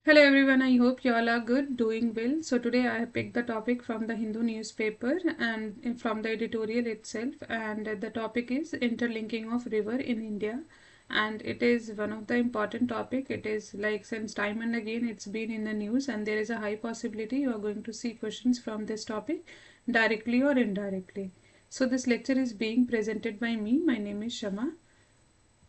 Hello everyone, I hope you all are good, doing well. So today I have picked the topic from the Hindu newspaper and from the editorial itself, and the topic is interlinking of river in India. And it is one of the important topic. It is like since time and again it's been in the news, and there is a high possibility you are going to see questions from this topic directly or indirectly. So this lecture is being presented by me. My name is Shama.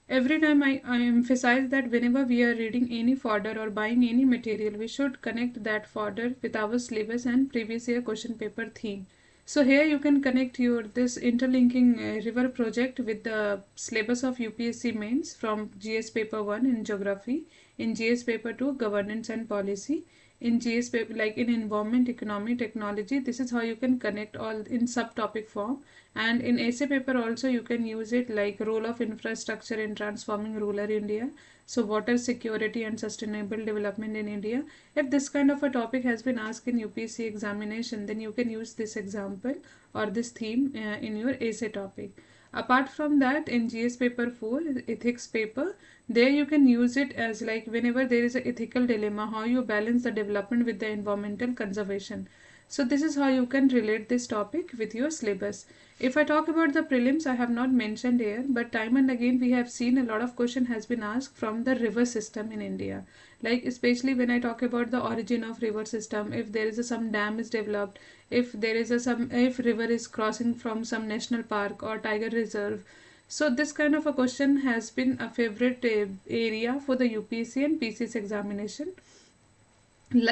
Every time I emphasize that whenever we are reading any fodder or buying any material, we should connect that fodder with our syllabus and previous year question paper theme. So here you can connect your this interlinking river project with the syllabus of UPSC mains from GS paper 1 in geography, in GS paper 2 governance and policy, in GS paper like in environment, economy, technology. This is how you can connect all in subtopic form, and in essay paper also you can use it like role of infrastructure in transforming rural India, so water security and sustainable development in India. If this kind of a topic has been asked in UPSC examination, then you can use this example or this theme in your essay topic. Apart from that, in GS paper 4 ethics paper, there you can use it as like whenever there is an ethical dilemma, how you balance the development with the environmental conservation. So this is how you can relate this topic with your syllabus. If I talk about the prelims, I have not mentioned here, but time and again we have seen a lot of question has been asked from the river system in India. Like especially when I talk about the origin of river system, if there is some dam is developed, if there is if river is crossing from some national park or tiger reserve. So this kind of a question has been a favorite area for the UPSC and PCS examination.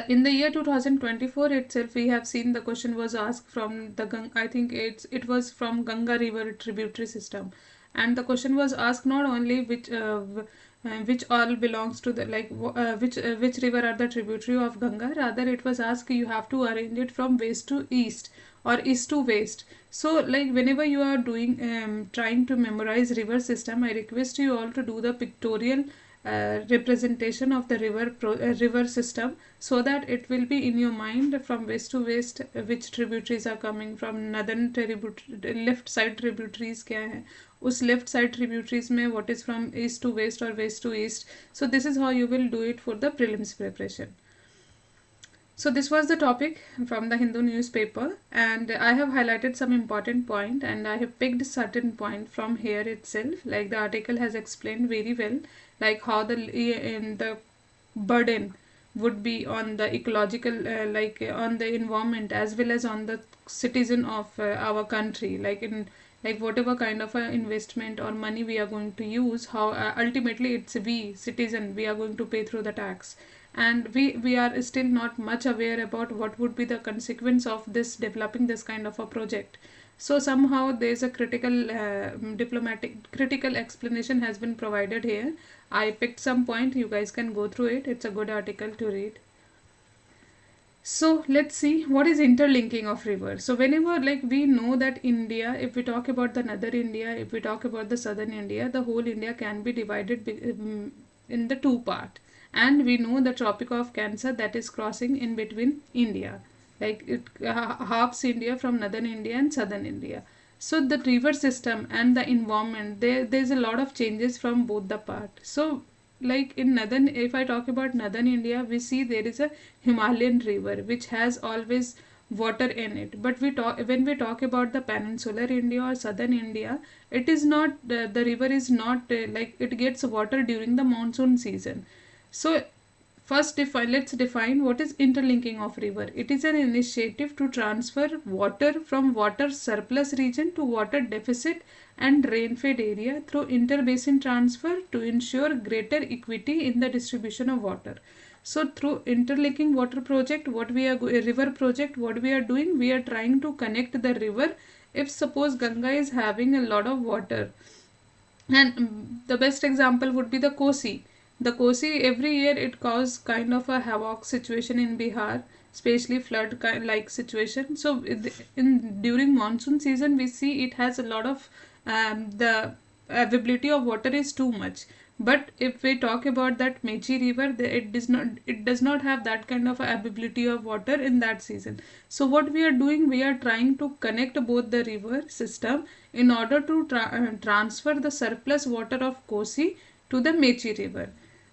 In the year 2024 itself, we have seen the question was asked from the I think it was from Ganga river tributary system, and the question was asked not only which all belongs to the like which river are the tributary of Ganga, rather it was asked you have to arrange it from west to east or east to west. So like whenever you are doing trying to memorize river system, I request you all to do the pictorial representation of the river system, so that it will be in your mind from west to west which tributaries are coming from northern tributary, left side tributaries क्या है, उस left side tributaries में what is from east to west or west to east. So this is how you will do it for the prelims preparation. So this was the topic from the Hindu newspaper, and I have highlighted some important point, and I have picked certain point from here itself. Like the article has explained very well, like how the burden would be on the ecological, on the environment as well as on the citizen of our country. Like in like whatever kind of a investment or money we are going to use, how ultimately it's we citizen we are going to pay through the tax, and we are still not much aware about what would be the consequence of this developing this kind of a project. So somehow there's a critical diplomatic critical explanation has been provided here. I picked some point, you guys can go through it, it's a good article to read. So let's see what is interlinking of rivers. So whenever like we know that India, if we talk about the northern India, if we talk about the southern India, the whole India can be divided in the two part. And we know the Tropic of Cancer that is crossing in between India. Like it halves India from northern India and southern India. So the river system and the environment, there's a lot of changes from both the part. So like in northern, if I talk about northern India, we see there is a Himalayan river which has always water in it. But when we talk about the peninsular India or southern India, it is not the river is not like it gets water during the monsoon season. So let's define what is interlinking of river. It is an initiative to transfer water from water surplus region to water deficit and rain-fed area through interbasin transfer to ensure greater equity in the distribution of water. So through interlinking water project, river project, what we are doing, we are trying to connect the river. If suppose Ganga is having a lot of water, and the best example would be the Kosi. The Kosi every year it causes kind of a havoc situation in Bihar, especially flood kind like situation. So in during monsoon season we see it has a lot of the availability of water is too much. But if we talk about that Mechi river, it does not have that kind of availability of water in that season. So what we are doing, we are trying to connect both the river system in order to transfer the surplus water of Kosi to the Mechi river.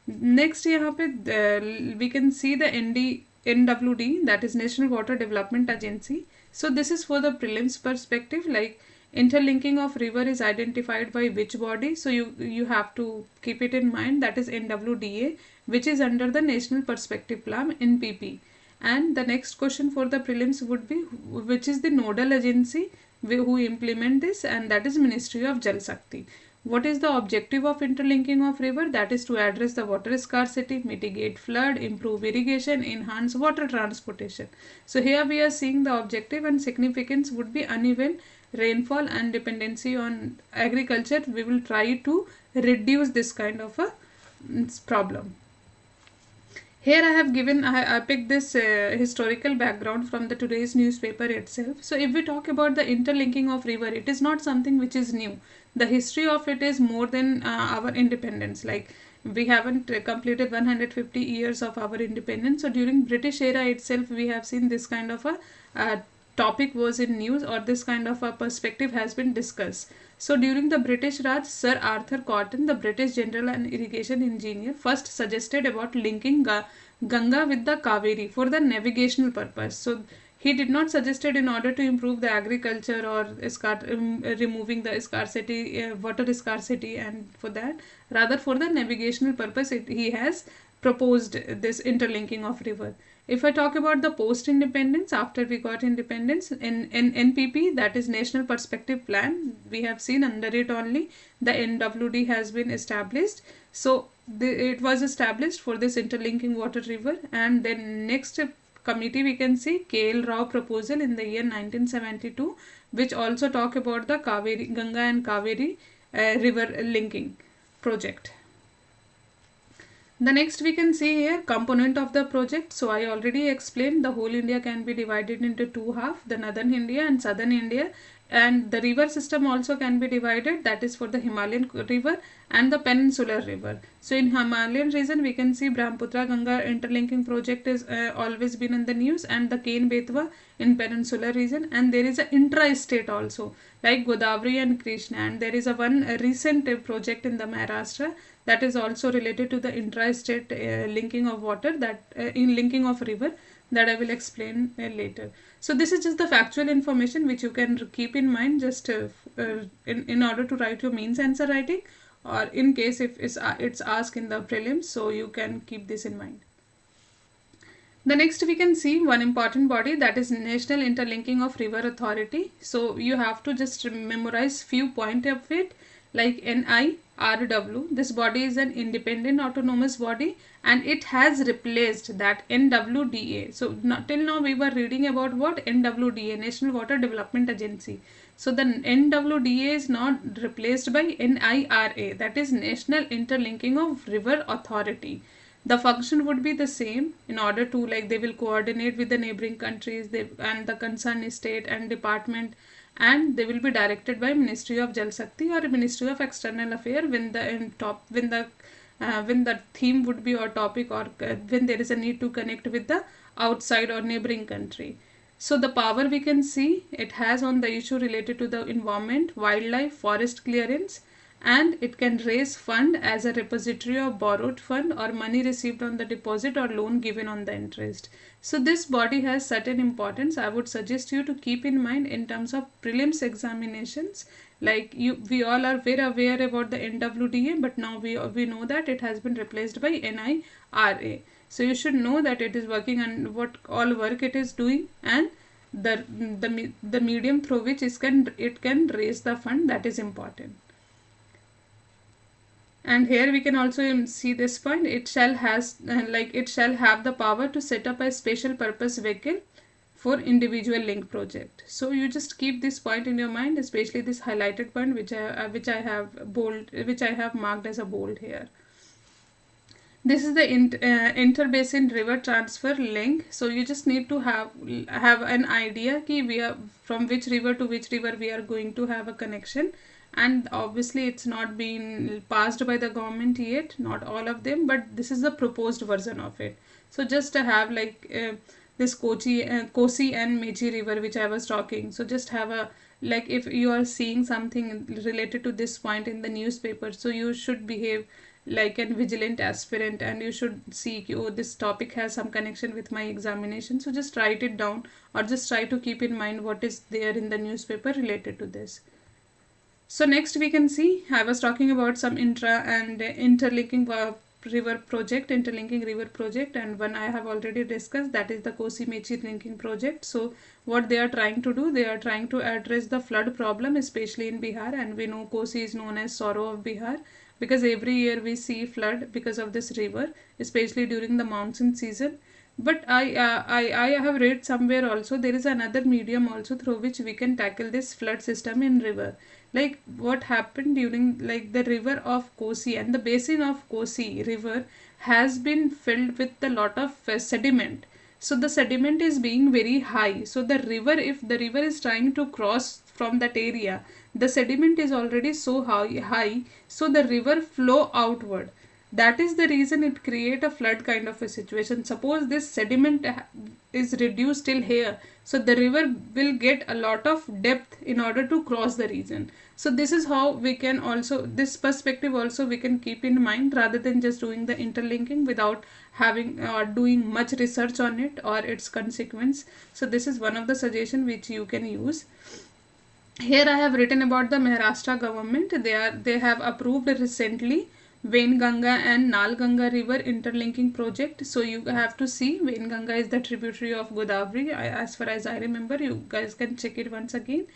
Next यहाँ पे we can see the NWD, that is National Water Development Agency. So this is for the prelims perspective, like interlinking of river is identified by which body. So you have to keep it in mind, that is NWDA, which is under the National Perspective Plan, NPP. And the next question for the prelims would be which is the nodal agency who implement this, and that is Ministry of Jal Shakti. What is the objective of interlinking of river? That is to address the water scarcity, mitigate flood, improve irrigation, enhance water transportation. So here we are seeing the objective and significance would be uneven rainfall and dependency on agriculture. We will try to reduce this kind of a problem. Here I picked this historical background from the today's newspaper itself. So if we talk about the interlinking of river, it is not something which is new. The history of it is more than our independence. Like we haven't completed 150 years of our independence. So during British era itself, we have seen this kind of a topic was in news, or this kind of a perspective has been discussed. So during the British Raj, Sir Arthur Cotton, the British general and irrigation engineer, first suggested about linking Ganga with the Kaveri for the navigational purpose. So he did not suggest it in order to improve the agriculture or removing the scarcity, water scarcity, and for that, rather for the navigational purpose, he has proposed this interlinking of river. If I talk about the post-independence, after we got independence, in NPP, that is National Perspective Plan, we have seen under it only the NWD has been established. So it was established for this interlinking water river. And then next committee we can see K.L. Rao proposal in the year 1972, which also talk about the Kaveri, Ganga and Kaveri river linking project. The next we can see here component of the project. So I already explained the whole India can be divided into two half, the northern India and southern India, and the river system also can be divided, that is for the Himalayan river and the peninsular river. So in Himalayan region we can see Brahmaputra Ganga interlinking project is always been in the news, and the Ken-Betwa in peninsular region, and there is a intra-state also like Godavari and Krishna, and there is a one recent project in the Maharashtra that is also related to the intra-state linking of water, that in linking of river, that I will explain later. So this is just the factual information which you can keep in mind just in order to write your means answer writing, or in case if it's asked in the prelims, so you can keep this in mind. The next we can see one important body, that is National Interlinking of River Authority. So you have to just memorize few points of it, like NIRW. This body is an independent autonomous body, and it has replaced that NWDA. So till now we were reading about what? NWDA, National Water Development Agency. So the NWDA is not replaced by NIRA, that is National Interlinking of River Authority. The function would be the same in order to, like, they will coordinate with the neighboring countries and the concerned state and department, and they will be directed by Ministry of Jal Shakti or Ministry of External Affairs when the theme would be or topic, or when there is a need to connect with the outside or neighboring country. So the power we can see it has on the issue related to the environment, wildlife, forest clearance, and it can raise fund as a repository of borrowed fund or money received on the deposit or loan given on the interest. So this body has certain importance. I would suggest you to keep in mind in terms of prelims examinations. Like we all are very aware about the NWDA, but now we know that it has been replaced by NIRA. So you should know that it is working on what all work it is doing, and the medium through which it can raise the fund, that is important. And here we can also see this point, it shall have the power to set up a special purpose vehicle for individual link project. So you just keep this point in your mind, especially this highlighted point which I have marked as a bold here. This is the interbasin river transfer link. So you just need to have an idea ki from which river to which river we are going to have a connection. And obviously it's not been passed by the government yet, not all of them, but this is the proposed version of it. So just to have like this Kosi and Mechi river which I was talking. So just have a, like, if you are seeing something related to this point in the newspaper, so you should behave like an vigilant aspirant, and you should see, oh, this topic has some connection with my examination, so just write it down or just try to keep in mind what is there in the newspaper related to this. So next we can see, I was talking about some intra and interlinking river project, interlinking river project, and one I have already discussed, that is the Kosi Mechi linking project. So what they are trying to do, they are trying to address the flood problem, especially in Bihar, and we know Kosi is known as sorrow of Bihar because every year we see flood because of this river, especially during the monsoon season. But I have read somewhere also there is another medium also through which we can tackle this flood system in river. Like what happened during, like, the river of Kosi and the basin of Kosi river has been filled with a lot of sediment. So the sediment is being very high. So the river, if the river is trying to cross from that area, the sediment is already so high, so the river flow outward. That is the reason it create a flood kind of a situation. Suppose this sediment is reduced till here, so the river will get a lot of depth in order to cross the region. So this is how we can also, this perspective also we can keep in mind, rather than just doing the interlinking without having or doing much research on it or its consequence. So this is one of the suggestion which you can use. Here I have written about the Maharashtra government. They have approved recently Wainganga and Nalganga river interlinking project. So you have to see, Wainganga is the tributary of Godavari. As far as I remember, you guys can check it once again.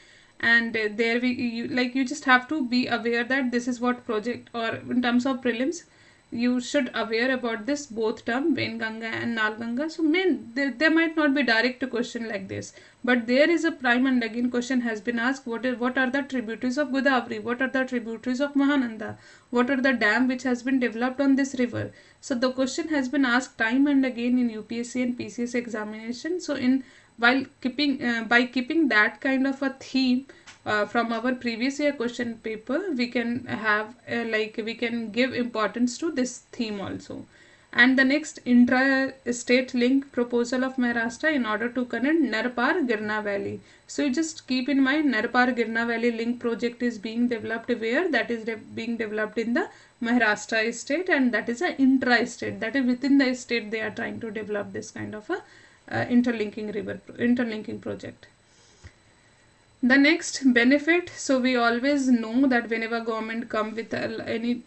And there you just have to be aware that this is what project, or in terms of prelims, you should aware about this both term Wainganga and Nalganga. So there might not be direct question like this, but there is a prime and again question has been asked, what are the tributaries of Godavari, what are the tributaries of Mahananda, what are the dam which has been developed on this river. So the question has been asked time and again in UPSC and PCS examination. So by keeping that kind of a theme from our previous year question paper, we can have we can give importance to this theme also. And the next, intra-state link proposal of Maharashtra in order to connect Narpar Girna Valley. So you just keep in mind, Narpar Girna Valley link project is being developed where? That is being developed in the Maharashtra state, and that is an intra-state, that is within the state they are trying to develop this kind of a interlinking project. The next, benefit. So we always know that whenever government come with any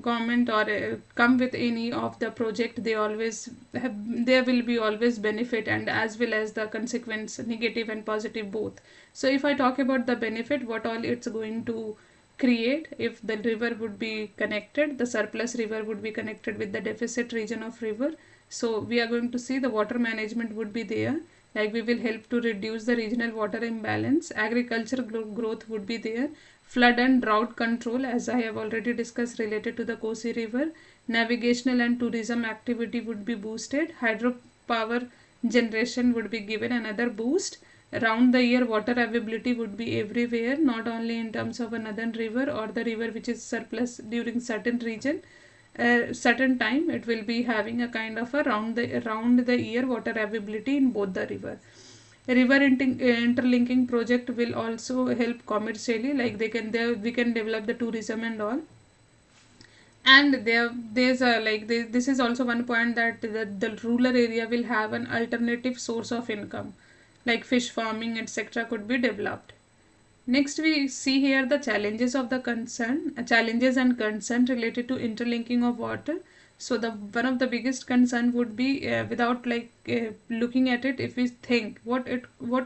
government or come with any of the project, they always have, there will be always benefit and as well as the consequence, negative and positive both. So if I talk about the benefit, what all it's going to create, if the river would be connected, the surplus river would be connected with the deficit region of river. So we are going to see the water management would be there, like we will help to reduce the regional water imbalance, agricultural growth would be there, flood and drought control as I have already discussed related to the Kosi river, navigational and tourism activity would be boosted, hydropower generation would be given another boost, round the year water availability would be everywhere, not only in terms of a northern river or the river which is surplus during certain region, certain time, it will be having a kind of a round the year water availability in both the river. River interlinking project will also help commercially, like we can develop the tourism and all. And there's a this is also one point, that the rural area will have an alternative source of income, like fish farming etc. could be developed. Next we see here the challenges of the challenges and concern related to interlinking of water. So the one of the biggest concern would be without looking at it, if we think what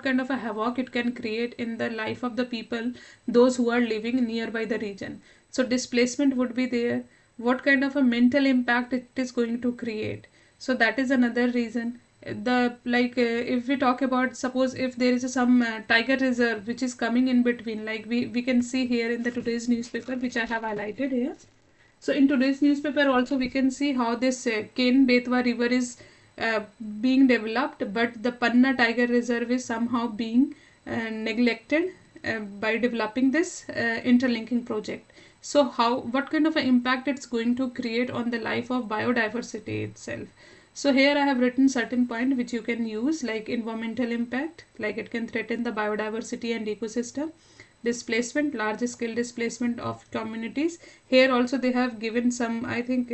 kind of a havoc it can create in the life of the people, those who are living nearby the region. So displacement would be there, what kind of a mental impact it is going to create. So that is another reason. If we talk about, suppose if there is some tiger reserve which is coming in between, like we can see here in the today's newspaper which I have highlighted here. So in today's newspaper also we can see how this Ken-Betwa river is being developed, but the Panna tiger reserve is somehow being neglected by developing this interlinking project. So what kind of an impact it's going to create on the life of biodiversity itself. So here I have written certain point which you can use, like environmental impact, like it can threaten the biodiversity and ecosystem. displacement, large scale displacement of communities. Here also they have given some, I think,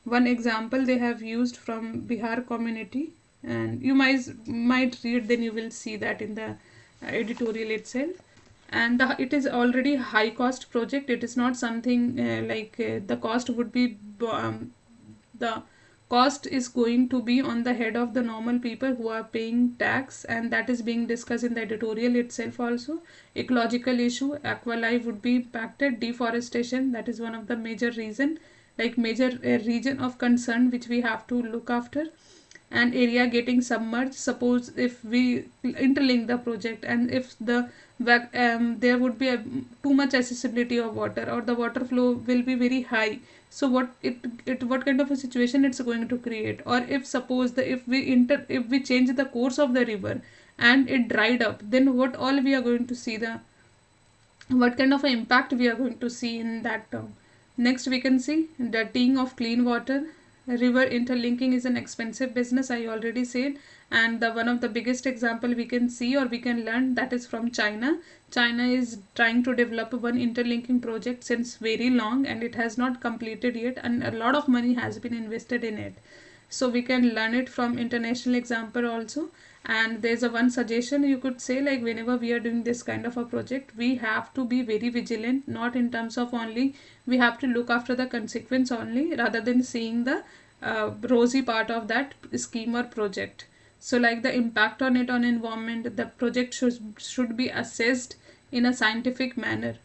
one example they have used from Bihar community, and you might read, then you will see that in the editorial itself. And it is already a high cost project. It is not something the cost would be the cost is going to be on the head of the normal people who are paying tax, and that is being discussed in the editorial itself also. Ecological issue, aqualife would be impacted, deforestation, that is one of the major reason, like major region of concern which we have to look after. And area getting submerged, suppose if we interlink the project, and if there would be too much accessibility of water, or the water flow will be very high, so what kind of a situation it's going to create. Or if suppose if we change the course of the river and it dried up, then what all we are going to see, the what kind of an impact we are going to see in that term. Next we can see dirtying of clean water. River interlinking is an expensive business, I already said. And the one of the biggest example we can see or we can learn, that is from China. China is trying to develop one interlinking project since very long, and it has not completed yet, and a lot of money has been invested in it. So we can learn it from international example also. And there's a one suggestion you could say, like whenever we are doing this kind of a project, we have to be very vigilant, not in terms of only we have to look after the consequence only, rather than seeing the rosy part of that scheme or project. So like the impact on it on environment, the project should be assessed in a scientific manner.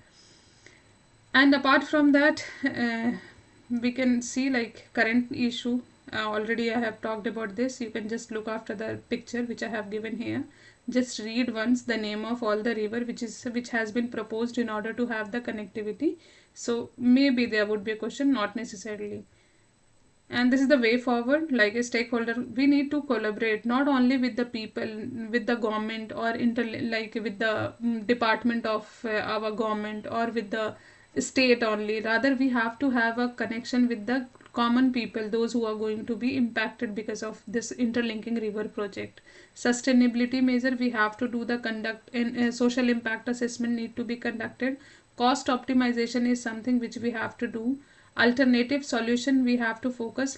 And apart from that, we can see like current issue. Already I have talked about this. You can just look after the picture which I have given here. Just read once the name of all the river which has been proposed in order to have the connectivity. So maybe there would be a question, not necessarily. And this is the way forward. Like a stakeholder, we need to collaborate not only with the people, with the government, or like with the department of our government, or with the state only. Rather we have to have a connection with the common people, those who are going to be impacted because of this interlinking river project. Sustainability measure, we have to do the conduct in social impact assessment need to be conducted. Cost optimization is something which we have to do. Alternative solution, we have to focus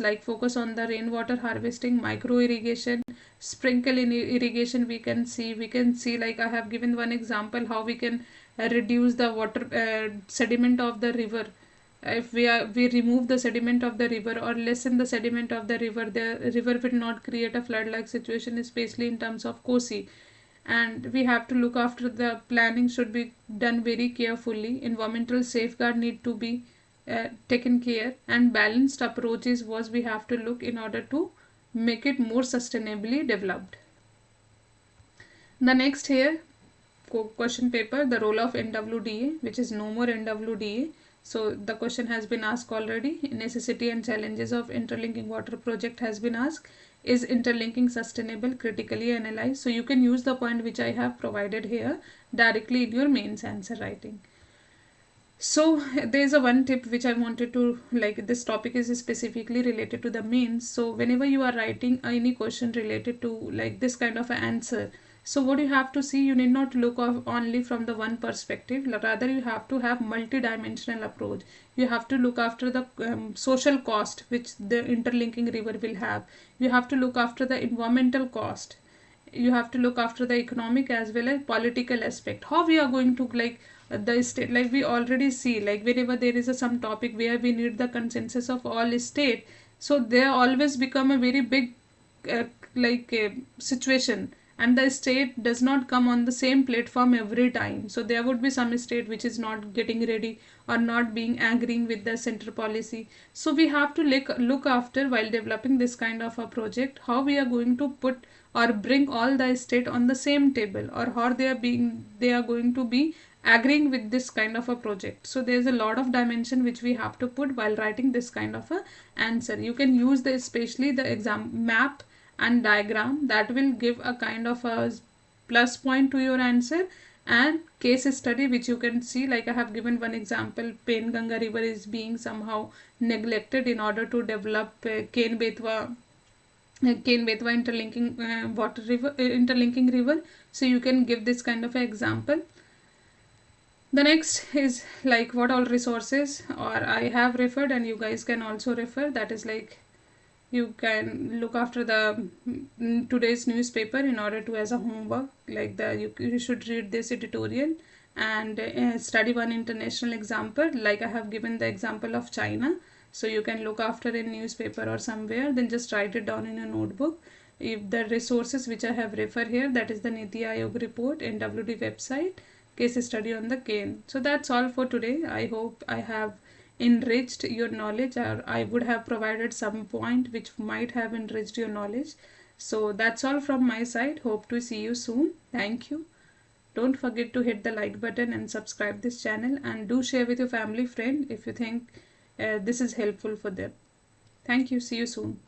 on the rainwater harvesting, micro irrigation, sprinkle in irrigation. We can see like I have given one example how we can reduce the water sediment of the river. If we remove the sediment of the river or lessen the sediment of the river will not create a flood like situation, especially in terms of Kosi. And we have to look after the planning should be done very carefully. Environmental safeguard need to be taken care, and balanced approaches was we have to look in order to make it more sustainably developed. The next here question paper, the role of NWDA, which is no more NWDA. So the question has been asked already. Necessity and challenges of interlinking water project has been asked. Is interlinking sustainable? Critically analyze. So you can use the point which I have provided here directly in your mains answer writing. So there's a one tip which I wanted to, like this topic is specifically related to the mains. So whenever you are writing any question related to like this kind of an answer, so what you have to see, you need not look only from the one perspective, rather you have to have multi-dimensional approach. You have to look after the social cost which the interlinking river will have. You have to look after the environmental cost. You have to look after the economic as well as political aspect. How we are going to like the state, like we already see, like whenever there is some topic where we need the consensus of all state, so they always become a very big uh, situation, and the state does not come on the same platform every time. So there would be some state which is not getting ready or not being agreeing with the center policy. So we have to look after while developing this kind of a project, how we are going to put or bring all the state on the same table, or how they are going to be agreeing with this kind of a project. So there's a lot of dimension which we have to put while writing this kind of a answer. You can use the especially the exam map and diagram, that will give a kind of a plus point to your answer. And case study which you can see, like I have given one example, Pen-Ganga river is being somehow neglected in order to develop Ken-Betwa interlinking interlinking river. So you can give this kind of example. The next is like what all resources or I have referred and you guys can also refer. That is like you can look after the today's newspaper in order to as a homework, like you should read this editorial and study one international example, like I have given the example of China. So you can look after in newspaper or somewhere, then just write it down in a notebook. If the resources which I have referred here, that is the Niti Aayog report, NWD website, case study on the cane. So that's all for today. I hope I have enriched your knowledge, or I would have provided some point which might have enriched your knowledge. So that's all from my side. Hope to see you soon. Thank you. Don't forget to hit the like button and subscribe this channel, and do share with your family friend if you think this is helpful for them. Thank you. See you soon.